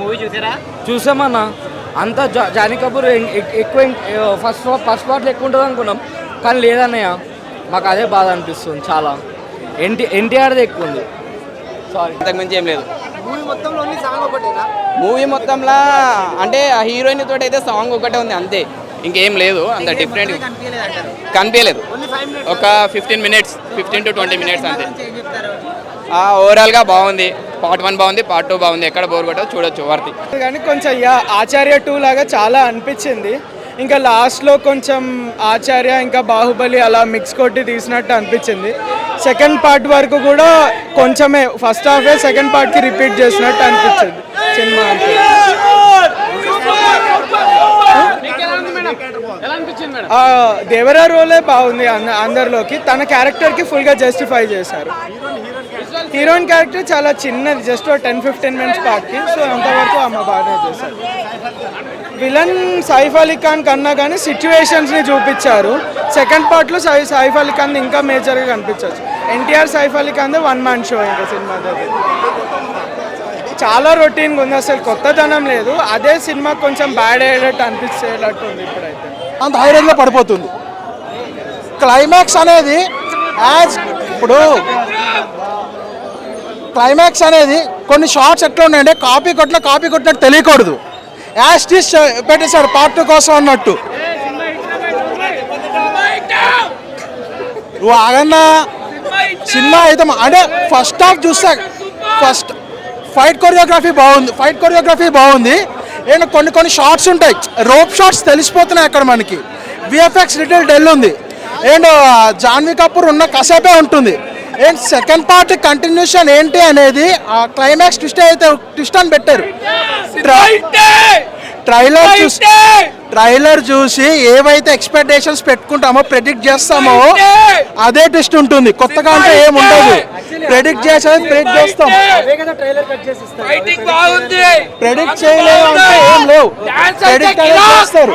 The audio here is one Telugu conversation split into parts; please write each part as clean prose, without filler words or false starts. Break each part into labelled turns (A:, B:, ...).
A: మూవీ చూసారా?
B: చూసామన్నా. అంతా జానీ కపూర్ ఎక్కువ ఫస్ట్ పార్ట్లో ఎక్కువ ఉంటుంది అనుకున్నాం, కానీ లేదన్నయ్య. మాకు అదే బాధ అనిపిస్తుంది చాలా. ఎన్టీఆర్ది ఎక్కువ ఉంది.
A: సారీ, ఇంతకుమించి ఏం లేదు.
C: మూవీ మొత్తంలో అంటే ఆ హీరోయిన్ తోటి అయితే సాంగ్ ఒకటే ఉంది అంతే, ఇంకేం లేదు. అంత డిఫరెంట్ కనిపించలేదు. ఒక 15 to 20 minutes అంతే. ఓవరాల్గా బాగుంది. పార్ట్ 1 బాగుంది, పార్ట్ 2 బాగుంది. ఎక్కడ బోర్ కొట్టో చూడొచ్చు వర్తి.
D: కానీ కొంచెం ఆచార్య 2 లాగా చాలా అనిపించింది. ఇంకా లాస్ట్లో కొంచెం ఆచార్య ఇంకా బాహుబలి అలా మిక్స్ కొట్టి తీసినట్టు అనిపించింది. సెకండ్ పార్ట్ వరకు కూడా కొంచెమే, ఫస్ట్ హాఫే సెకండ్ పార్ట్కి రిపీట్ చేసినట్టు అనిపించింది సినిమా. దేవరా రోలే బాగుంది అందరిలోకి. తన క్యారెక్టర్కి ఫుల్గా జస్టిఫై చేశారు. హీరోయిన్ క్యారెక్టర్ చాలా చిన్నది, జస్ట్ 10-15 minutes పార్ట్కి. సో అంతవరకు ఆమె బాగానే చేశారు. విలన్ సైఫ్ అలీ ఖాన్ కన్నా కానీ సిచ్యువేషన్స్ని చూపించారు. సెకండ్ పార్ట్లో సైఫ్ అలీ ఖాన్ ఇంకా మేజర్గా కనిపించవచ్చు. ఎన్టీఆర్ సైఫ్ అలీ ఖాన్ 1 man షో ఇంకా సినిమా దగ్గర. చాలా రొటీన్గా ఉంది, అసలు కొత్తదనం లేదు. అదే సినిమా కొంచెం బ్యాడ్ అయ్యేటట్టు అనిపించేటట్టు ఉంది ఇప్పుడైతే.
E: అంత హై రేంజ్లో పడిపోతుంది. క్లైమాక్స్ అనేది ఇప్పుడు క్లైమాక్స్ అనేది కొన్ని షార్ట్స్ ఎట్లా ఉన్నాయంటే కాపీ కొట్టినట్టు తెలియకూడదు. యాస్టిస్ పెట్టేశారు పార్ట్ 2 కోసం అన్నట్టు. నువ్వు ఆగన్నా సినిమా అయితే అంటే ఫస్ట్ హాఫ్ చూస్తే ఫస్ట్ ఫైట్ కొరియోగ్రఫీ బాగుంది. అండ్ కొన్ని షార్ట్స్ ఉంటాయి, రోప్ షార్ట్స్ తెలిసిపోతున్నాయి అక్కడ మనకి. విఎఫ్ఎక్స్ లిటిల్ డెల్ ఉంది. అండ్ జాన్వీ కపూర్ ఉన్న కసేపే ఉంటుంది. అండ్ సెకండ్ పార్ట్ కంటిన్యూషన్ ఏంటి అనేది ఆ క్లైమాక్స్ ట్విస్ట్ అని పెట్టారు. ట్రైలర్ చూసి ఏవైతే ఎక్స్పెక్టేషన్స్ పెట్టుకుంటామో ప్రెడిక్ట్ చేస్తామో అదే ట్విస్ట్ ఉంటుంది. కొత్తగా అంటే ఏముండదు. ప్రెడిక్ట్ చేస్తాం, ప్రెడిక్ట్ చేయలేవు అంటే ఏం లేవు. ప్రెడిక్ట్ అనేది చేస్తారు.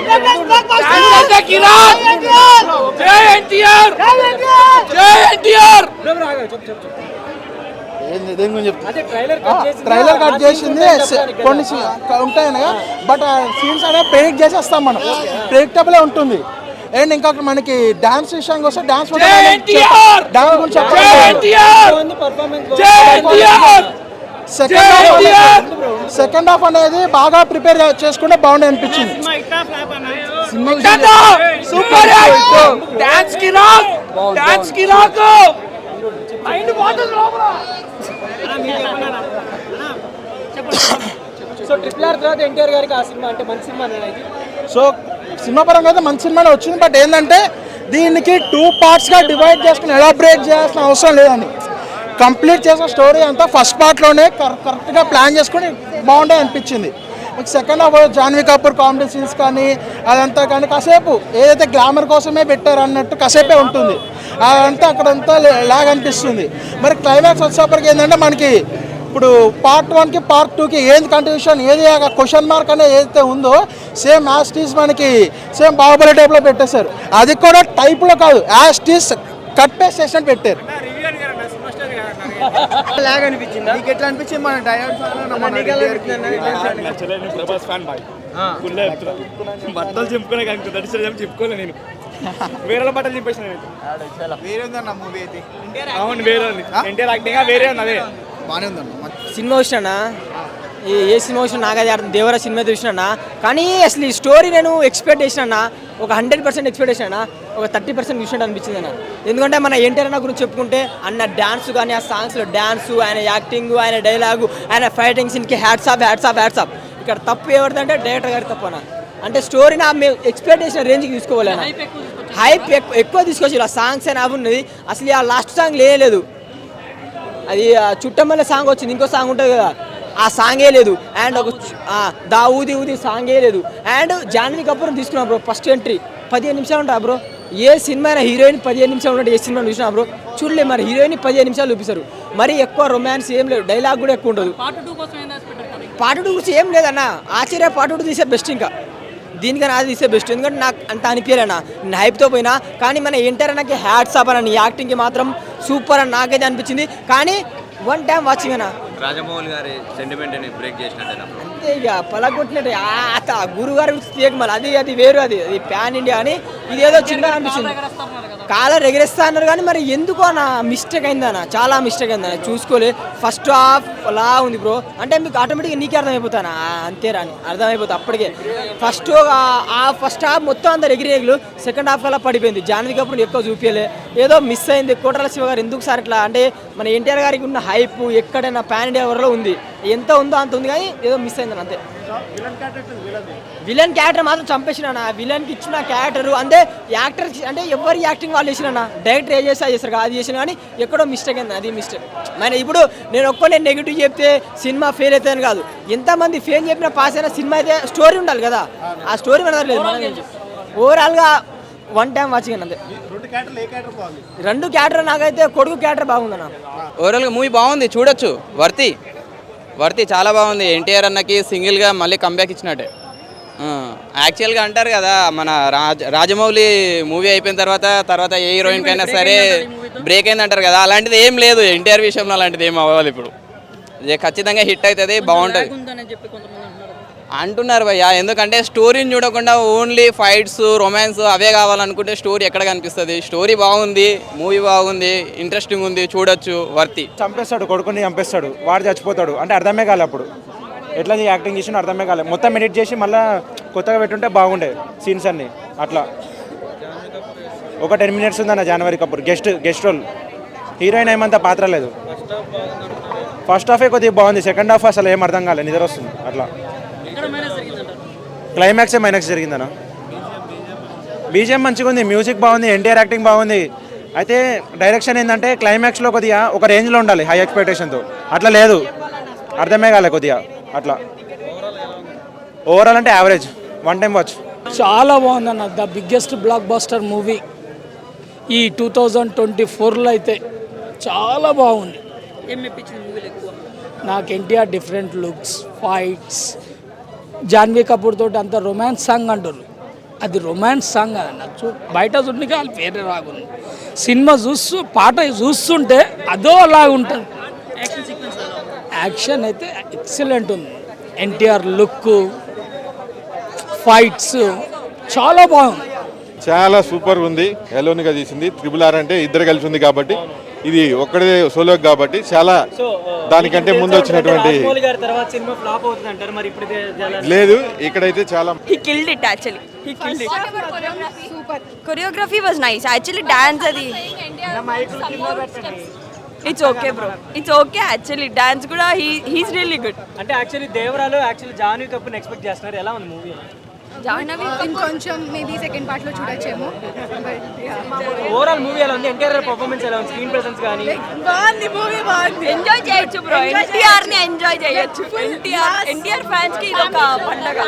E: ట్రైలర్ కట్ చేసింది కొన్ని ఉంటాయి కదా, బట్ సీన్స్ అనేది ప్రెడిక్ట్ చేసేస్తాం మనం. ప్రెడిక్టబులే ఉంటుంది. అండ్ ఇంకా మనకి డాన్స్ విషయానికి వస్తే డాన్స్ గురించి సెకండ్ హాఫ్ అనేది బాగా ప్రిపేర్ చేసుకుంటే బాగుండే అనిపించింది.
D: సో RRR తర్వాత ఎన్టీఆర్ గారికి ఆ సినిమా అంటే మంచి సినిమా.
E: సో సినిమా పరంగా అయితే మంచి సినిమానే వచ్చింది. బట్ ఏంటంటే దీనికి 2 partsగా డివైడ్ చేసుకుని ఎలాబరేట్ చేయాల్సిన అవసరం లేదని, కంప్లీట్ చేసిన స్టోరీ అంతా ఫస్ట్ పార్ట్లోనే కరెక్ట్గా ప్లాన్ చేసుకుని బాగుండే అనిపించింది. మీకు second half Janhvi Kapoor comedy scenes కానీ అదంతా కానీ కాసేపు ఏదైతే గ్లామర్ కోసమే పెట్టారు అన్నట్టు కాసేపే ఉంటుంది. అదంతా అక్కడంతా లాగ్ అనిపిస్తుంది. మరి క్లైమాక్స్ వచ్చేప్పటికి ఏంటంటే మనకి ఇప్పుడు పార్ట్ 1కి పార్ట్ 2కి ఏది కంటిన్యూషన్, ఏది క్వశ్చన్ మార్క్ అనేది ఏదైతే ఉందో సేమ్ యాస్టీస్ మనకి సేమ్ బాహుబలి టైప్లో పెట్టేశారు. అది కూడా టైప్లో కాదు, యాస్టీస్ కట్ పేస్ట్ చేసినట్టు పెట్టారు.
D: లాగ్ అనిపించింది. నీకు ఎట్లా అనిపించింది? మన
B: బట్టలు చెప్పుకునే చెప్పుకోలే నేను, వేరే బట్టలు చెప్పేసిన. అవును, వేరే ఉంది. ఎన్టీఆర్ యాక్టింగ్ వేరే ఉంది. అదే బాగానే ఉందన్న
D: సినిమా వచ్చినా. ఏ సినిమా వచ్చినా నాకైతే అర్థం. దేవరా సినిమా చూసినా, కానీ అసలు ఈ స్టోరీ నేను ఎక్స్పెక్ట్ చేసినా ఒక 100% ఎక్స్పెక్ట్ చేసినా, ఒక 30% చూసినట్టు అనిపించింది అన్న. ఎందుకంటే మన ఎన్టీఆర్ అన్న గురించి చెప్పుకుంటే అన్న డ్యాన్స్ కానీ ఆ సాంగ్స్లో డ్యాన్సు, ఆయన యాక్టింగ్, ఆయన డైలాగు, ఆయన ఫైటింగ్ సీన్కి హ్యాట్స్ ఆఫ్. ఇక్కడ తప్పు ఎవరిదంటే డైరెక్టర్ గారి తప్పు అన్న. అంటే స్టోరీని మేము ఎక్స్పెక్ట్ చేసిన రేంజ్కి తీసుకోవాలన్న. హైప్ ఎక్కువ తీసుకొచ్చి ఆ సాంగ్స్ అయినా ఉన్నది. అసలు ఆ లాస్ట్ సాంగ్ లేదు. అది చుట్టమల్ల సాంగ్ వచ్చింది, ఇంకో సాంగ్ ఉంటుంది కదా, ఆ సాంగే లేదు. అండ్ ఒక దా ఊది సాంగే లేదు. అండ్ జాన్వీ కపూర్ తీసుకున్నాం బ్రో. ఫస్ట్ ఎంట్రీ 15 నిమిషాలు ఉంటా బ్రో. ఏ సినిమా అయినా హీరోయిన్ 15 నిమిషాలు ఉన్నట్టు ఏ సినిమా చూసినా బ్రో చూడలే. మరి హీరోయిన్ 15 నిమిషాలు చూపిస్తారు. మరి ఎక్కువ రొమాన్స్ ఏం లేదు, డైలాగ్ కూడా ఎక్కువ ఉండదు. పార్ట్ 2 గురించి ఏం లేదన్న. ఆశ్చర్య పార్ట్ 2 తీసే బెస్ట్, ఇంకా దీనికన్నా అది తీసే బెస్ట్. ఎందుకంటే నాకు అంత అనిపించలేనా, నేను హైప్తో పోయినా. కానీ మన ఎన్టీఆర్ అన్నకి హ్యాట్స్ ఆఫ్ అన్న. నీ యాక్టింగ్కి మాత్రం సూపర్ అని నాకైతే అనిపించింది. కానీ 1 time వాచింగ్ అన్న.
A: రాజమౌళి గారి సెంటిమెంట్ని బ్రేక్ చేసినట్టు
D: అంతే ఇక పలగొట్టినట్టు గురుగారు తీయక మళ్ళీ అది వేరు, అది ప్యాన్ ఇండియా అని ఇదేదో చిన్నగా అనిపిస్తుంది. కాలర్ ఎగరేస్తా అన్నారు కానీ మరి ఎందుకో నా మిస్టేక్ అయిందన్న, చాలా మిస్టేక్ అయిందన్న. చూసుకోలే ఫస్ట్ హాఫ్ అలా ఉంది బ్రో, అంటే మీకు ఆటోమేటిక్గా నీకే అర్థమైపోతాను అంతేరా అని అర్థమైపోతుంది అప్పటికే. ఫస్ట్ హాఫ్ మొత్తం అందరు ఎగిరేగులు, సెకండ్ హాఫ్ అలా పడిపోయింది. జాన్వీ కపూర్ ఎక్కువ చూపించలే, ఏదో మిస్ అయింది. కోటల శివ గారు ఎందుకు సార్ ఇట్లా అంటే మన ఎన్టీఆర్ గారికి ఉన్న హైప్ ఎక్కడైనా పాన్ ఇండియా వరలో ఉంది, ఎంత ఉందో అంత ఉంది కానీ ఏదో మిస్ అయిందని అంతే. విలన్ క్యారెక్టర్ మాత్రం చంపేసిన విలన్కి ఇచ్చిన క్యారెక్టర్ అంటే యాక్టర్ అంటే ఎవరి యాక్టింగ్ వాళ్ళు చేసిన డైరెక్టర్ ఏ చేస్తా చేస్తారు అది చేసిన కానీ ఎక్కడో మిస్టేక్ అయింది, అది మిస్టేక్. మన ఇప్పుడు నేను నెగిటివ్ చెప్తే సినిమా ఫెయిల్ అవుతుందని కాదు, ఎంతమంది ఫెయిల్ చెప్పినా పాస్ అయినా సినిమా అయితే స్టోరీ ఉండాలి కదా, ఆ స్టోరీ మనకు లేదు. మనం ఓవరాల్గా వన్ టైం వాచింగ్ అంతే. రెండు క్యారెక్టర్ నాకైతే కొడుకు క్యారెక్టర్ బాగుందన్న.
C: ఓవరాల్గా మూవీ బాగుంది, చూడొచ్చు. వర్తి చాలా బాగుంది. ఎన్టీఆర్ అన్నకి సింగిల్గా మళ్ళీ కంబ్యాక్ ఇచ్చినట్టే. యాక్చువల్గా అంటారు కదా మన రాజమౌళి మూవీ అయిపోయిన తర్వాత ఏ హీరోయిన్కి అయినా సరే బ్రేక్ అయింది అంటారు కదా, అలాంటిది ఏం లేదు ఎన్టీఆర్ విషయంలో. అలాంటిది ఏం అవ్వాలి ఇప్పుడు, ఖచ్చితంగా హిట్ అవుతుంది, బాగుంటుంది అంటున్నారు భయ్య. ఎందుకంటే స్టోరీని చూడకుండా ఓన్లీ ఫైట్స్ రొమాన్స్ అవే కావాలనుకుంటే స్టోరీ ఎక్కడ కనిపిస్తుంది. స్టోరీ బాగుంది, మూవీ బాగుంది, ఇంట్రెస్టింగ్ ఉంది, చూడొచ్చు. వర్తి
F: చంపేస్తాడు, కొడుకుని చంపేస్తాడు, వాడు చచ్చిపోతాడు అంటే అర్థమే కాలే. అప్పుడు ఎట్లా యాక్టింగ్ చేసినా అర్థమే కాలేదు. మొత్తం ఎడిట్ చేసి మళ్ళీ కొత్తగా పెట్టుంటే బాగుండే సీన్స్ అన్నీ. అట్లా ఒక 10 minutes ఉందన్న Janhvi Kapoor guest role. Heroine ఏమంత పాత్ర లేదు. ఫస్ట్ హాఫే కొద్దిగా బాగుంది, సెకండ్ హాఫ్ అసలు ఏం అర్థం కాలేదు, నిద్ర వస్తుంది. అట్లా క్లైమాక్సే మైనక్స్ జరిగిందన్న. బీజిఎం మంచిగా ఉంది, మ్యూజిక్ బాగుంది, ఎన్టీఆర్ యాక్టింగ్ బాగుంది. అయితే డైరెక్షన్ ఏంటంటే క్లైమాక్స్లో కొద్దిగా ఒక రేంజ్లో ఉండాలి హై ఎక్స్పెక్టేషన్తో, అట్లా లేదు, అర్థమే కాలే కొద్దిగా అట్లా. ఓవరాల్ అంటే యావరేజ్, వన్ టైం వాచ్.
G: చాలా బాగుందన్న, the biggest block buster movie ఈ 2024లో అయితే చాలా బాగుంది. నాకు NTR different looks, fights, Janhvi Kapoor తోటి అంత రొమాన్స్ సాంగ్ అంటారు, అది రొమాన్స్ సాంగ్ అన్న. బయట చూడడానికి వాళ్ళు వేరే రాగుంది. సినిమా పాట చూస్తుంటే అదో అలాగా ఉంటుంది. యాక్షన్ అయితే ఎక్సలెంట్ ఉంది. ఎన్టీఆర్ లుక్, ఫైట్స్ చాలా బాగుంది.
H: చాలా సూపర్ ఉంది. ఎలోనిగా తీసింది. RRR అంటే ఇద్దరు కలిసి ఉంది కాబట్టి, ఇది ఒక్కడే సోలో కాబట్టి చాలా దానికంటే ముందు వచ్చినటువంటి లేదు. ఇక్కడైతే చాలా
I: he killed it actually. He killed it. Super. Choreography was nice. Actually dance adi. It's okay bro. It's okay actually. Dance kuda he's really good.
D: అంటే యాక్చువల్లీ దేవరాలో జాన్వీ కపూర్ ఎక్స్పెక్ట్ చేస్తున్నారు, ఎలా ఉంది మూవీ?
I: జాహ్నవి
J: ఇంకొంచెం మేబీ సెకండ్ పార్ట్ లో చూడొచ్చేమో.
D: ఓవరాల్ మూవీ ఎలా ఉంది? ఎన్టీఆర్ పర్ఫార్మెన్స్ ఎలా ఉంది? స్క్రీన్ ప్రెసెన్స్ కానీ
J: బాగుంది, మూవీ బాగుంది.
I: ఎంజాయ్ చేయొచ్చు బ్రో. ఎన్టీఆర్ ని ఎంజాయ్ చేయొచ్చు. ఎన్టీఆర్ ఫ్యాన్స్ కి ఇది ఒక పండగ.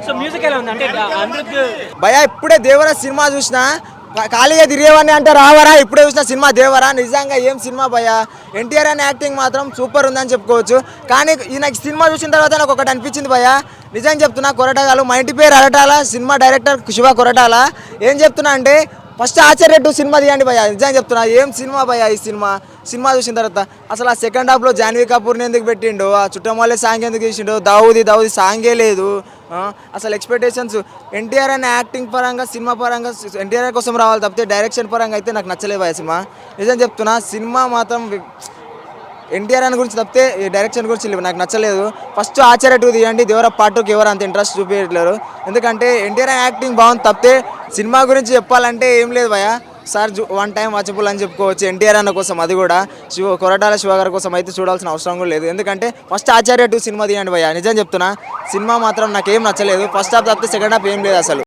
D: సో మ్యూజిక్ ఎలా ఉంది? అంటే అనిరుద్ధ్
K: భయ ఇప్పుడే దేవరా సినిమా చూసినా, ఖాళీగా తిరిగేవాడిని అంటే రావరా, ఇప్పుడే చూసిన సినిమా దేవరా. నిజంగా ఏం సినిమా భయ. ఎన్టీఆర్ అని యాక్టింగ్ మాత్రం సూపర్ ఉందని చెప్పుకోవచ్చు. కానీ నాకు సినిమా చూసిన తర్వాత నాకు ఒకటి అనిపించింది భయ, నిజంగా చెప్తున్నా. కొరటాలు, మా ఇంటి పేరు అరటాల, సినిమా డైరెక్టర్ శివ కొరటాల. ఏం చెప్తున్నా అంటే ఫస్ట్ ఆచార్య 2 సినిమా తీయండి భయ, నిజంగా చెప్తున్నా. ఏం సినిమా భయ ఈ సినిమా చూసిన తర్వాత. అసలు ఆ సెకండ్ హాఫ్లో జాన్వీ కపూర్ని ఎందుకు పెట్టిండు, ఆ చుట్టమల్లే సాంగ్ ఎందుకు తీసిండు, దావుది సాంగే లేదు. అసలు ఎక్స్పెక్టేషన్స్ ఎన్టీఆర్ అనే యాక్టింగ్ పరంగా, సినిమా పరంగా ఎన్టీఆర్ కోసం రావాలి తప్పితే డైరెక్షన్ పరంగా అయితే నాకు నచ్చలేదు భయ సినిమా. నిజం చెప్తున్నా, సినిమా మాత్రం ఎన్టీఆర్ అని గురించి తప్పితే డైరెక్షన్ గురించి నాకు నచ్చలేదు. ఫస్ట్ ఆచార్య 2 తీయండి, దేవరా పార్ట్ 2కి ఎవరు అంత ఇంట్రెస్ట్ చూపించట్లేరు. ఎందుకంటే ఎన్టీఆర్ యాక్టింగ్ బాగుంది తప్పితే సినిమా గురించి చెప్పాలంటే ఏం లేదు భయ. సార్ వన్ టైం వాచబుల్ అని చెప్పుకోవచ్చు ఎన్టీఆర్ అన్న కోసం. అది కూడా కొరటాల శివ గారి కోసం అయితే చూడాల్సిన అవసరం కూడా లేదు. ఎందుకంటే ఫస్ట్ ఆచార్య 2 సినిమా తీయండి భయ. నిజం చెప్తున్నా, సినిమా మాత్రం నాకేం నచ్చలేదు. ఫస్ట్ హాఫ్ తప్పితే సెకండ్ హాఫ్ ఏం లేదు అసలు.